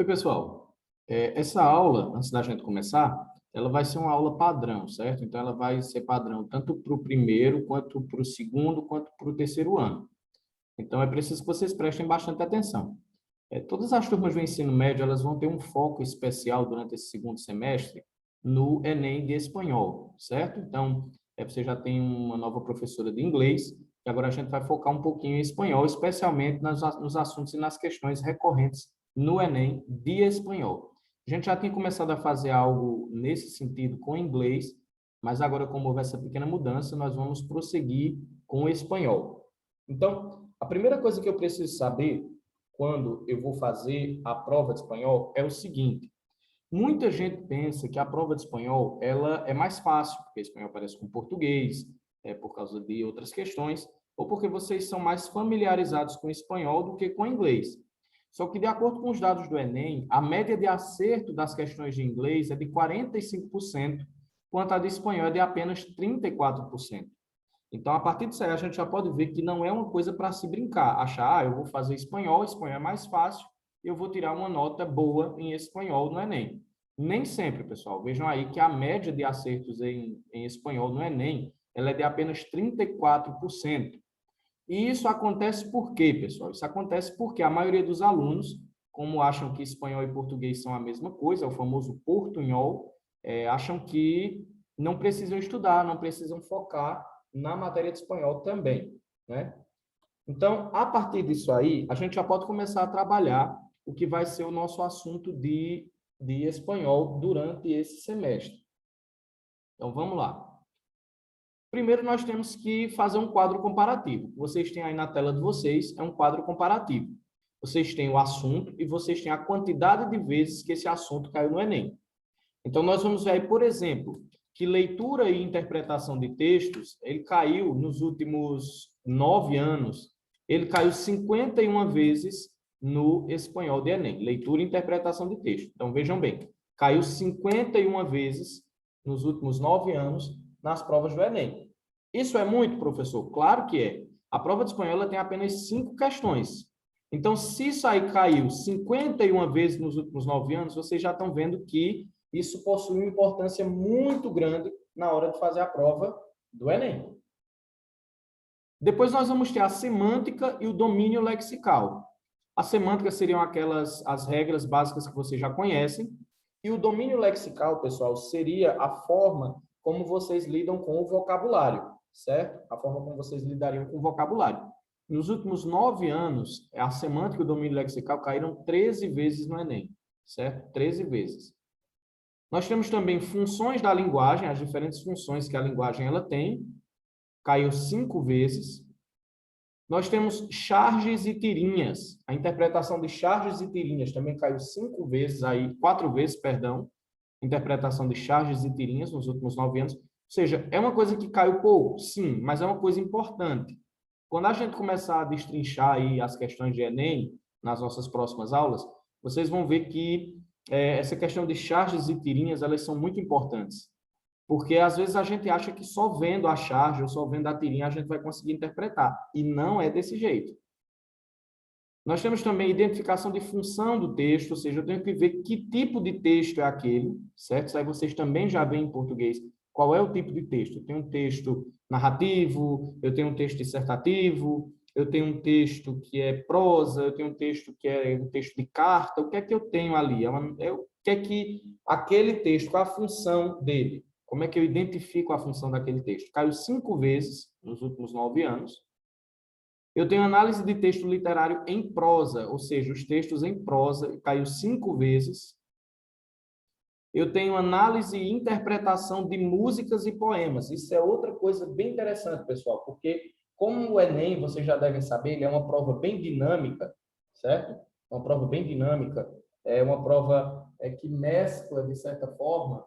Oi, pessoal. Essa aula, antes da gente começar, ela vai ser uma aula padrão, certo? Então, ela vai ser padrão tanto para o primeiro, quanto para o segundo, quanto para o terceiro ano. Então, é preciso que vocês prestem bastante atenção. Todas as turmas do ensino médio, elas vão ter um foco especial durante esse segundo semestre no Enem de espanhol, certo? Então, você já tem uma nova professora de inglês, e agora a gente vai focar um pouquinho em espanhol, especialmente nos assuntos e nas questões recorrentes no Enem de espanhol. A gente já tinha começado a fazer algo nesse sentido com inglês, mas agora, como houve essa pequena mudança, nós vamos prosseguir com o espanhol. Então, a primeira coisa que eu preciso saber quando eu vou fazer a prova de espanhol é o seguinte: muita gente pensa que a prova de espanhol ela é mais fácil, porque espanhol parece com português, por causa de outras questões, ou porque vocês são mais familiarizados com espanhol do que com inglês. Só que, de acordo com os dados do Enem, a média de acerto das questões de inglês é de 45%, enquanto a de espanhol é de apenas 34%. Então, a partir disso aí, a gente já pode ver que não é uma coisa para se brincar, achar, eu vou fazer espanhol é mais fácil, eu vou tirar uma nota boa em espanhol no Enem. Nem sempre, pessoal. Vejam aí que a média de acertos em espanhol no Enem, ela é de apenas 34%. E isso acontece por quê, pessoal? Isso acontece porque a maioria dos alunos, como acham que espanhol e português são a mesma coisa, é o famoso portunhol, acham que não precisam estudar, não precisam focar na matéria de espanhol também, né? Então, a partir disso aí, a gente já pode começar a trabalhar o que vai ser o nosso assunto de espanhol durante esse semestre. Então, vamos lá. Primeiro, nós temos que fazer um quadro comparativo. O que vocês têm aí na tela de vocês é um quadro comparativo. Vocês têm o assunto e vocês têm a quantidade de vezes que esse assunto caiu no Enem. Então, nós vamos ver aí, por exemplo, que leitura e interpretação de textos, ele caiu nos últimos 9 anos, ele caiu 51 vezes no espanhol de Enem, leitura e interpretação de texto. Então, vejam bem, caiu 51 vezes nos últimos 9 anos nas provas do Enem. Isso é muito, professor? Claro que é. A prova de espanhol tem apenas 5 questões. Então, se isso aí caiu 51 vezes nos últimos 9 anos, vocês já estão vendo que isso possui uma importância muito grande na hora de fazer a prova do Enem. Depois nós vamos ter a semântica e o domínio lexical. A semântica seriam as regras básicas que vocês já conhecem, e o domínio lexical, pessoal, seria a forma como vocês lidam com o vocabulário, certo? A forma como vocês lidariam com o vocabulário. Nos últimos 9 anos, a semântica e o domínio lexical caíram 13 vezes no Enem, certo? 13 vezes. Nós temos também funções da linguagem, as diferentes funções que a linguagem ela tem, caiu 5 vezes. Nós temos charges e tirinhas. A interpretação de charges e tirinhas também caiu 5 vezes, 4 vezes, perdão. Interpretação de charges e tirinhas nos últimos 9 anos. Ou seja, é uma coisa que caiu pouco, sim, mas é uma coisa importante. Quando a gente começar a destrinchar aí as questões de Enem, nas nossas próximas aulas, vocês vão ver que essa questão de charges e tirinhas, elas são muito importantes. Porque, às vezes, a gente acha que só vendo a charge ou só vendo a tirinha a gente vai conseguir interpretar. E não é desse jeito. Nós temos também identificação de função do texto, ou seja, eu tenho que ver que tipo de texto é aquele, certo? Isso aí vocês também já veem em português. Qual é o tipo de texto? Eu tenho um texto narrativo, eu tenho um texto dissertativo, eu tenho um texto que é prosa, eu tenho um texto que é um texto de carta. O que é que eu tenho ali? O que é que aquele texto, qual a função dele? Como é que eu identifico a função daquele texto? Caiu 5 vezes nos últimos 9 anos. Eu tenho análise de texto literário em prosa, ou seja, os textos em prosa, caiu 5 vezes. Eu tenho análise e interpretação de músicas e poemas. Isso é outra coisa bem interessante, pessoal, porque como o Enem, vocês já devem saber, ele é uma prova bem dinâmica, certo? Uma prova bem dinâmica, é uma prova que mescla, de certa forma,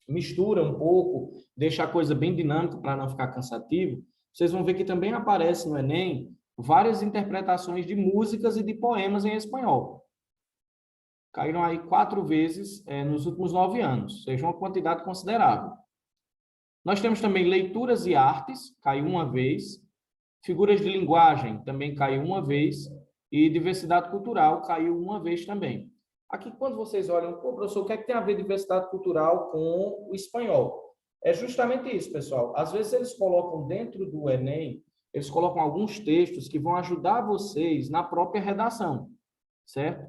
mistura um pouco, deixa a coisa bem dinâmica para não ficar cansativo. Vocês vão ver que também aparece no Enem várias interpretações de músicas e de poemas em espanhol. Caíram aí 4 vezes nos últimos 9 anos, ou seja, uma quantidade considerável. Nós temos também leituras e artes, caiu 1 vez. Figuras de linguagem, também caiu 1 vez. E diversidade cultural caiu uma vez também. Aqui, quando vocês olham, pô, professor, o que é que tem a ver diversidade cultural com o espanhol? É justamente isso, pessoal. Às vezes eles colocam dentro do Enem, eles colocam alguns textos que vão ajudar vocês na própria redação, certo?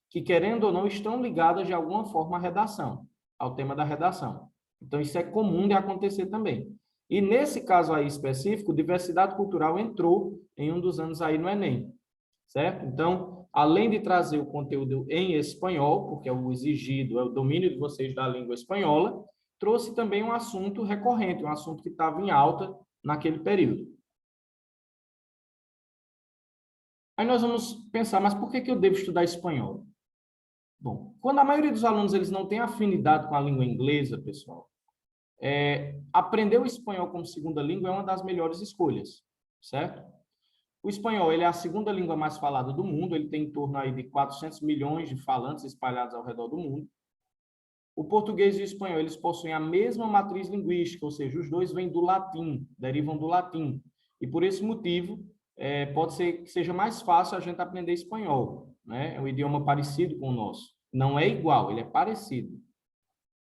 Que, querendo ou não, estão ligadas de alguma forma à redação, ao tema da redação. Então, isso é comum de acontecer também. E nesse caso aí específico, diversidade cultural entrou em um dos anos aí no Enem, certo? Então, além de trazer o conteúdo em espanhol, porque é o exigido, é o domínio de vocês da língua espanhola, trouxe também um assunto recorrente, um assunto que estava em alta naquele período. Aí nós vamos pensar, mas por que eu devo estudar espanhol? Bom, quando a maioria dos alunos eles não tem afinidade com a língua inglesa, pessoal, aprender o espanhol como segunda língua é uma das melhores escolhas, certo? O espanhol ele é a segunda língua mais falada do mundo, ele tem em torno aí de 400 milhões de falantes espalhados ao redor do mundo. O português e o espanhol eles possuem a mesma matriz linguística, ou seja, os dois vêm do latim, derivam do latim. E por esse motivo, pode ser que seja mais fácil a gente aprender espanhol, né? É um idioma parecido com o nosso. Não é igual, ele é parecido.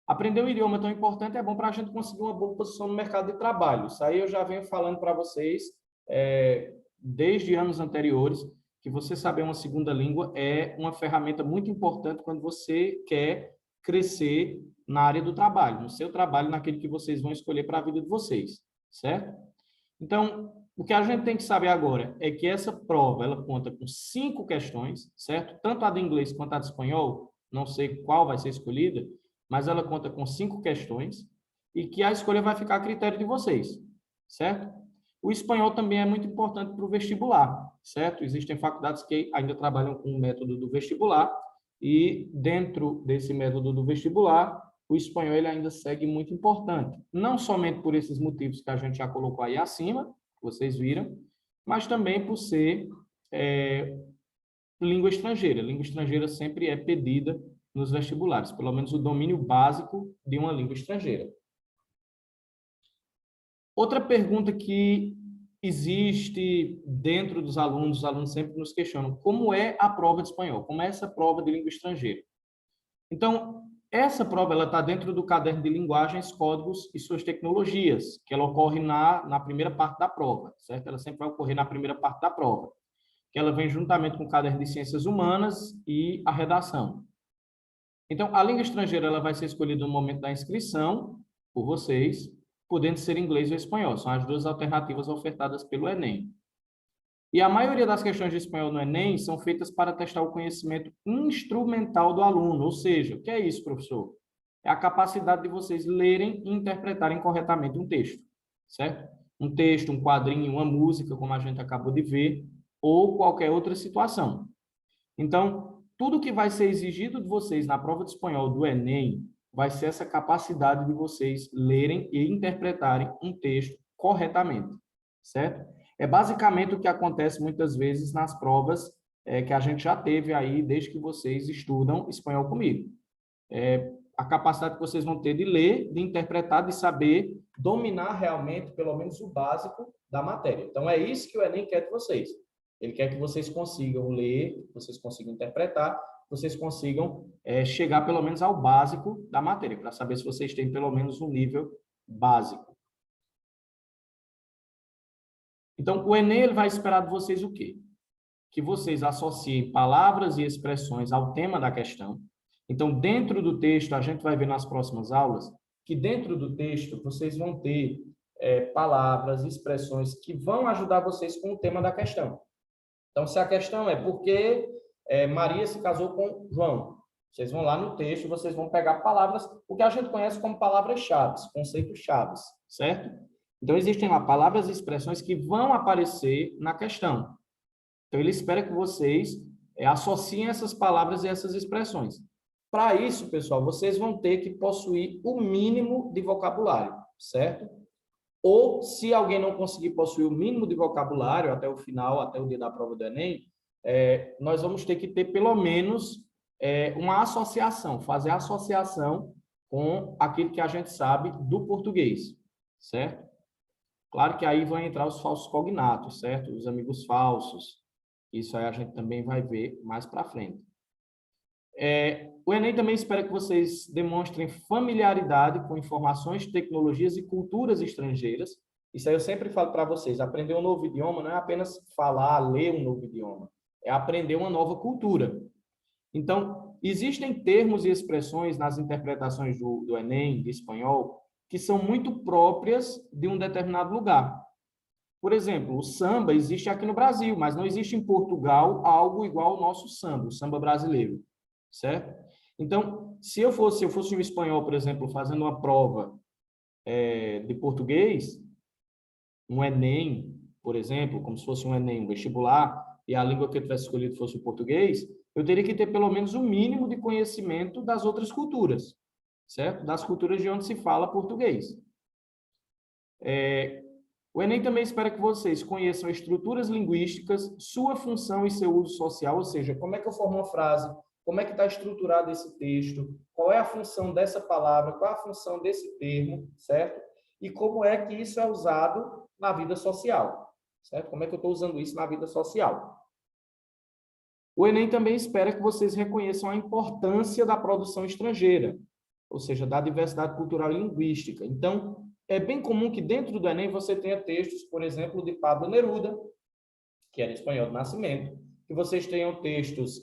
Aprender um idioma tão importante é bom para a gente conseguir uma boa posição no mercado de trabalho. Isso aí eu já venho falando para vocês desde anos anteriores, que você saber uma segunda língua é uma ferramenta muito importante quando você quer crescer na área do trabalho, no seu trabalho, naquele que vocês vão escolher para a vida de vocês, certo? Então, o que a gente tem que saber agora é que essa prova, ela conta com 5 questões, certo? Tanto a de inglês quanto a de espanhol, não sei qual vai ser escolhida, mas ela conta com 5 questões e que a escolha vai ficar a critério de vocês, certo? O espanhol também é muito importante para o vestibular, certo? Existem faculdades que ainda trabalham com o método do vestibular e dentro desse método do vestibular, o espanhol ele ainda segue muito importante. Não somente por esses motivos que a gente já colocou aí acima, vocês viram, mas também por ser língua estrangeira. Língua estrangeira sempre é pedida nos vestibulares, pelo menos o domínio básico de uma língua estrangeira. Outra pergunta que existe dentro dos alunos, os alunos sempre nos questionam, como é a prova de espanhol? Como é essa prova de língua estrangeira? Então, essa prova ela está dentro do caderno de linguagens, códigos e suas tecnologias, que ela ocorre na primeira parte da prova, certo? Ela sempre vai ocorrer na primeira parte da prova, que ela vem juntamente com o caderno de ciências humanas e a redação. Então, a língua estrangeira ela vai ser escolhida no momento da inscrição por vocês, podendo ser inglês ou espanhol. São as duas alternativas ofertadas pelo Enem. E a maioria das questões de espanhol no Enem são feitas para testar o conhecimento instrumental do aluno. Ou seja, o que é isso, professor? É a capacidade de vocês lerem e interpretarem corretamente um texto, certo? Um texto, um quadrinho, uma música, como a gente acabou de ver, ou qualquer outra situação. Então, tudo que vai ser exigido de vocês na prova de espanhol do Enem vai ser essa capacidade de vocês lerem e interpretarem um texto corretamente, certo? É basicamente o que acontece muitas vezes nas provas que a gente já teve aí desde que vocês estudam espanhol comigo. A capacidade que vocês vão ter de ler, de interpretar, de saber dominar realmente, pelo menos o básico da matéria. Então, é isso que o Enem quer de vocês. Ele quer que vocês consigam ler, vocês consigam interpretar, vocês consigam chegar pelo menos ao básico da matéria, para saber se vocês têm pelo menos um nível básico. Então, o Enem ele vai esperar de vocês o quê? Que vocês associem palavras e expressões ao tema da questão. Então, dentro do texto, a gente vai ver nas próximas aulas que dentro do texto vocês vão ter palavras, expressões que vão ajudar vocês com o tema da questão. Então, se a questão é por que Maria se casou com João, vocês vão lá no texto, vocês vão pegar palavras, o que a gente conhece como palavras-chave, conceitos-chave, certo? Então, existem lá palavras e expressões que vão aparecer na questão. Então, ele espera que vocês associem essas palavras e essas expressões. Para isso, pessoal, vocês vão ter que possuir o mínimo de vocabulário, certo? Ou, se alguém não conseguir possuir o mínimo de vocabulário até o final, até o dia da prova do Enem, nós vamos ter que ter pelo menos uma associação, fazer associação com aquilo que a gente sabe do português, certo? Claro que aí vão entrar os falsos cognatos, certo? Os amigos falsos, Isso aí a gente também vai ver mais para frente. O Enem também espera que vocês demonstrem familiaridade com informações, tecnologias e culturas estrangeiras. Isso aí eu sempre falo para vocês, aprender um novo idioma não é apenas falar, ler um novo idioma, é aprender uma nova cultura. Então, existem termos e expressões nas interpretações do Enem, de espanhol, que são muito próprias de um determinado lugar. Por exemplo, o samba existe aqui no Brasil, mas não existe em Portugal algo igual ao nosso samba, o samba brasileiro, certo? Então, se eu fosse um espanhol, por exemplo, fazendo uma prova de português, um Enem, por exemplo, como se fosse um Enem, um vestibular, e a língua que eu tivesse escolhido fosse o português, eu teria que ter pelo menos o mínimo de conhecimento das outras culturas, certo? Das culturas de onde se fala português. O Enem também espera que vocês conheçam estruturas linguísticas, sua função e seu uso social, ou seja, como é que eu formo uma frase, como é que está estruturado esse texto, qual é a função dessa palavra, qual é a função desse termo, certo? E como é que isso é usado na vida social, certo? Como é que eu estou usando isso na vida social? O Enem também espera que vocês reconheçam a importância da produção estrangeira, ou seja, da diversidade cultural e linguística. Então, é bem comum que dentro do Enem você tenha textos, por exemplo, de Pablo Neruda, que era espanhol de nascimento, que vocês tenham textos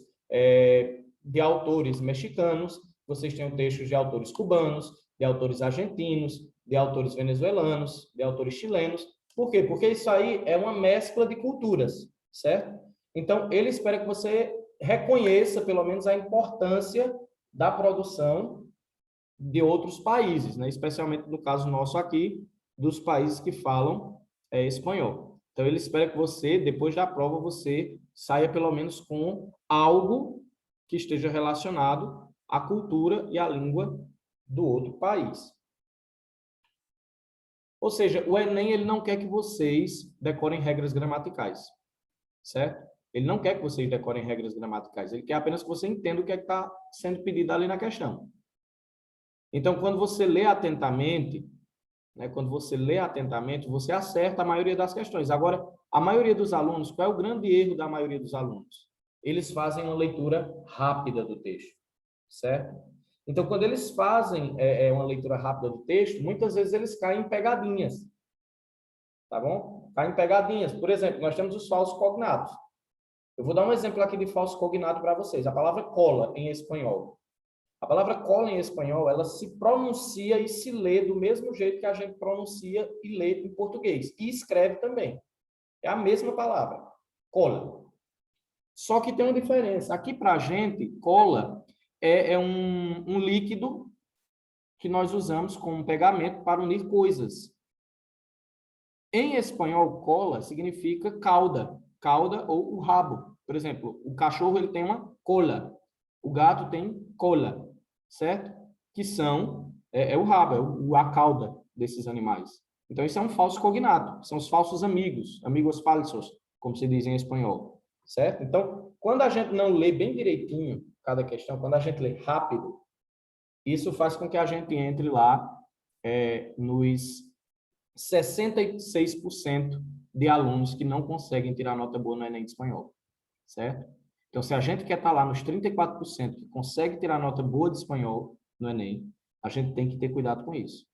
de autores mexicanos, vocês tenham textos de autores cubanos, de autores argentinos, de autores venezuelanos, de autores chilenos. Por quê? Porque isso aí é uma mescla de culturas, certo? Então, ele espera que você reconheça, pelo menos, a importância da produção de outros países, né? Especialmente no caso nosso aqui, dos países que falam espanhol. Então, ele espera que você, depois da prova, você saia pelo menos com algo que esteja relacionado à cultura e à língua do outro país. Ou seja, o Enem ele não quer que vocês decorem regras gramaticais, certo? Ele não quer que vocês decorem regras gramaticais, ele quer apenas que você entenda o que é que está sendo pedido ali na questão. Então, quando você lê atentamente, você acerta a maioria das questões. Agora, a maioria dos alunos, qual é o grande erro da maioria dos alunos? Eles fazem uma leitura rápida do texto, certo? Então, quando eles fazem uma leitura rápida do texto, muitas vezes eles caem em pegadinhas, tá bom? Caem em pegadinhas. Por exemplo, nós temos os falsos cognatos. Eu vou dar um exemplo aqui de falso cognado para vocês. A palavra cola, em espanhol. A palavra cola em espanhol, ela se pronuncia e se lê do mesmo jeito que a gente pronuncia e lê em português. E escreve também. É a mesma palavra, cola. Só que tem uma diferença. Aqui, para a gente, cola é um líquido que nós usamos como pegamento para unir coisas. Em espanhol, cola significa cauda. Cauda ou o rabo. Por exemplo, o cachorro ele tem uma cola. O gato tem cola. Certo? Que são, o rabo, a cauda desses animais. Então, isso é um falso cognato, são os falsos amigos, amigos falsos, como se diz em espanhol, certo? Então, quando a gente não lê bem direitinho cada questão, quando a gente lê rápido, isso faz com que a gente entre lá nos 66% de alunos que não conseguem tirar nota boa no Enem de espanhol, certo? Então, se a gente quer estar lá nos 34% que consegue tirar nota boa de espanhol no Enem, a gente tem que ter cuidado com isso.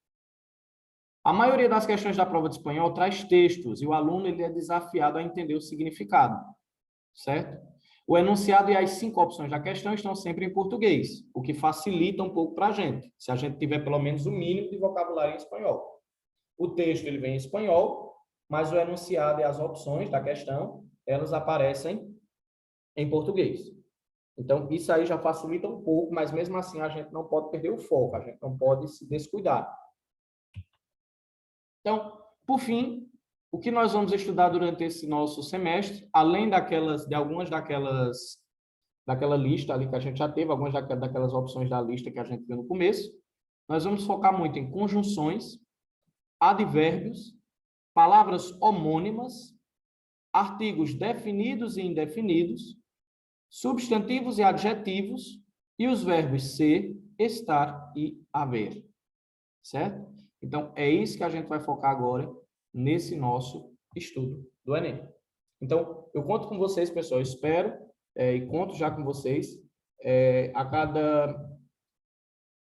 A maioria das questões da prova de espanhol traz textos e o aluno ele é desafiado a entender o significado, certo? O enunciado e as 5 opções da questão estão sempre em português, o que facilita um pouco para a gente, se a gente tiver pelo menos o mínimo de vocabulário em espanhol. O texto ele vem em espanhol, mas o enunciado e as opções da questão, elas aparecem em português. Então, isso aí já facilita um pouco, mas mesmo assim a gente não pode perder o foco, a gente não pode se descuidar. Então, por fim, o que nós vamos estudar durante esse nosso semestre, além de algumas daquela lista ali que a gente já teve, algumas daquelas opções da lista que a gente viu no começo, nós vamos focar muito em conjunções, advérbios, palavras homônimas, artigos definidos e indefinidos, substantivos e adjetivos e os verbos ser, estar e haver. Certo? Então, é isso que a gente vai focar agora nesse nosso estudo do Enem. Então, eu conto com vocês, pessoal, espero e conto já com vocês. A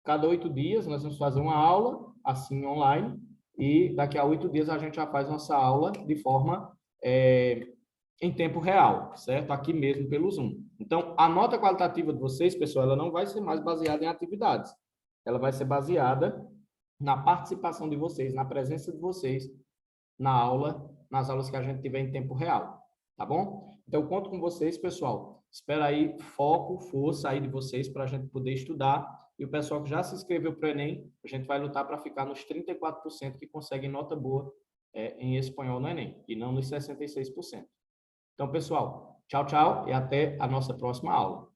cada 8 dias, nós vamos fazer uma aula, assim, online, e daqui a 8 dias a gente já faz nossa aula de forma em tempo real, certo? Aqui mesmo pelo Zoom. Então, a nota qualitativa de vocês, pessoal, ela não vai ser mais baseada em atividades. Ela vai ser baseada na participação de vocês, na presença de vocês na aula, nas aulas que a gente tiver em tempo real, tá bom? Então, eu conto com vocês, pessoal. Espero aí foco, força aí de vocês para a gente poder estudar. E o pessoal que já se inscreveu para o Enem, a gente vai lutar para ficar nos 34% que conseguem nota boa em espanhol no Enem, e não nos 66%. Então, pessoal, tchau, tchau e até a nossa próxima aula.